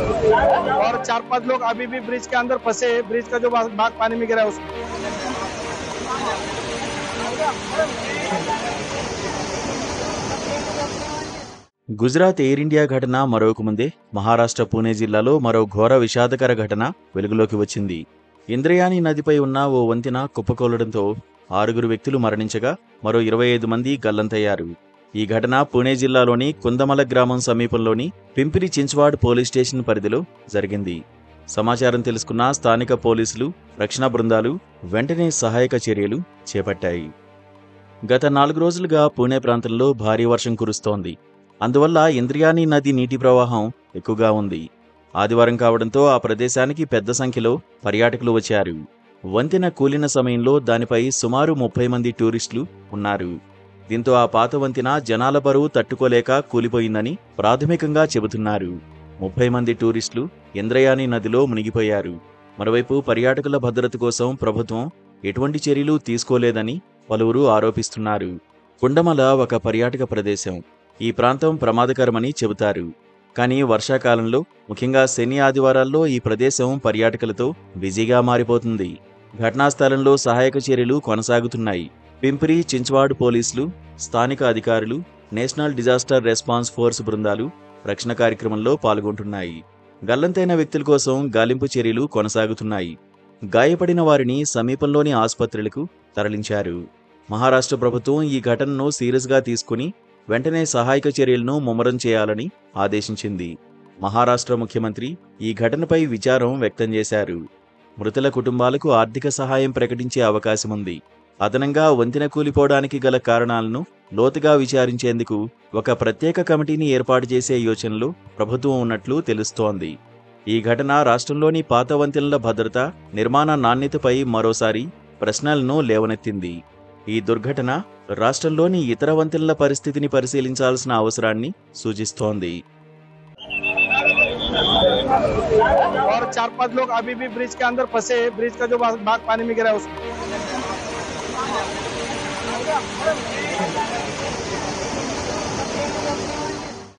और 4-5 लोग अभी भी ब्रिज के अंदर फंसे हैं। ब्रिज का जो भाग पानी में गिरा है उसमें। గుజరాత్ ఎయిర్ ఇండియా ఘటన మరొక ముందే మహారాష్ట్ర పూణే జిల్లాలో మరో ఘోర విషాదకర ఘటన వెలుగులోకి వచ్చింది. ఇంద్రయాని నదిపై ఉన్న ఓ వంతెన కుప్పకూలడంతో 6 వ్యక్తులు మరణించగా మరో 25 మంది గల్లంతయ్యారు. ఈ ఘటన పూణే జిల్లాలోని కుందమల గ్రామం సమీపంలోని పింపిరి చించ్వాడ్ పోలీస్ స్టేషన్ పరిధిలో జరిగింది. సమాచారం తెలుసుకున్న స్థానిక పోలీసులు, రక్షణ బృందాలు వెంటనే సహాయక చర్యలు చేపట్టాయి. గత 4 రోజులుగా పూణే ప్రాంతంలో భారీ వర్షం కురుస్తోంది. అందువల్ల ఇంద్రయాని నది నీటి ప్రవాహం ఎక్కువగా ఉంది. ఆదివారం కావడంతో ఆ ప్రదేశానికి పెద్ద సంఖ్యలో పర్యాటకులు వచ్చారు. వంతెన కూలిన సమయంలో దానిపై సుమారు 30 మంది టూరిస్టులు ఉన్నారు. దీంతో ఆ పాత వంతెన జనాల బరువు తట్టుకోలేక కూలిపోయిందని ప్రాథమికంగా చెబుతున్నారు. 30 మంది టూరిస్టులు ఇంద్రయాని నదిలో మునిగిపోయారు. మరోవైపు పర్యాటకుల భద్రత కోసం ప్రభుత్వం ఎటువంటి చర్యలు తీసుకోలేదని పలువురు ఆరోపిస్తున్నారు. కుండమల ఒక పర్యాటక ప్రదేశం. ఈ ప్రాంతం ప్రమాదకరమని చెబుతారు. కానీ వర్షాకాలంలో, ముఖ్యంగా శని ఆదివారాల్లో ఈ ప్రదేశం పర్యాటకులతో బిజీగా మారిపోతుంది. ఘటనా స్థలంలో సహాయక చర్యలు కొనసాగుతున్నాయి. పింపిరి చించ్వాడ్ పోలీసులు, స్థానిక అధికారులు, నేషనల్ డిజాస్టర్ రెస్పాన్స్ ఫోర్స్ బృందాలు రక్షణ కార్యక్రమంలో పాల్గొంటున్నాయి. గల్లంతైన వ్యక్తుల కోసం గాలింపు చర్యలు కొనసాగుతున్నాయి. గాయపడిన వారిని సమీపంలోని ఆసుపత్రులకు తరలించారు. మహారాష్ట్ర ప్రభుత్వం ఈ ఘటనను సీరియస్గా తీసుకుని వెంటనే సహాయక చర్యలను ముమ్మరం చేయాలని ఆదేశించింది. మహారాష్ట్ర ముఖ్యమంత్రి ఈ ఘటనపై విచారం వ్యక్తం చేశారు. మృతుల కుటుంబాలకు ఆర్థిక సహాయం ప్రకటించే అవకాశముంది. అదనంగా వంతెన కూలిపోవడానికి గల కారణాలను లోతుగా విచారించేందుకు ఒక ప్రత్యేక కమిటీని ఏర్పాటు చేసే యోచనలో ప్రభుత్వం ఉన్నట్లు తెలుస్తోంది. ఈ ఘటన రాష్ట్రంలోని పాత వంతెనల భద్రత, నిర్మాణ నాణ్యతపై మరోసారి ప్రశ్నలను లేవనెత్తింది. ఈ దుర్ఘటన రాష్ట్రంలోని ఇతర వంతెనల పరిస్థితిని పరిశీలించాల్సిన అవసరాన్ని సూచిస్తోంది. और 4-5 लोग अभी भी ब्रिज के अंदर फंसे हैं। ब्रिज का जो भाग पानी में गिरा है उसमें।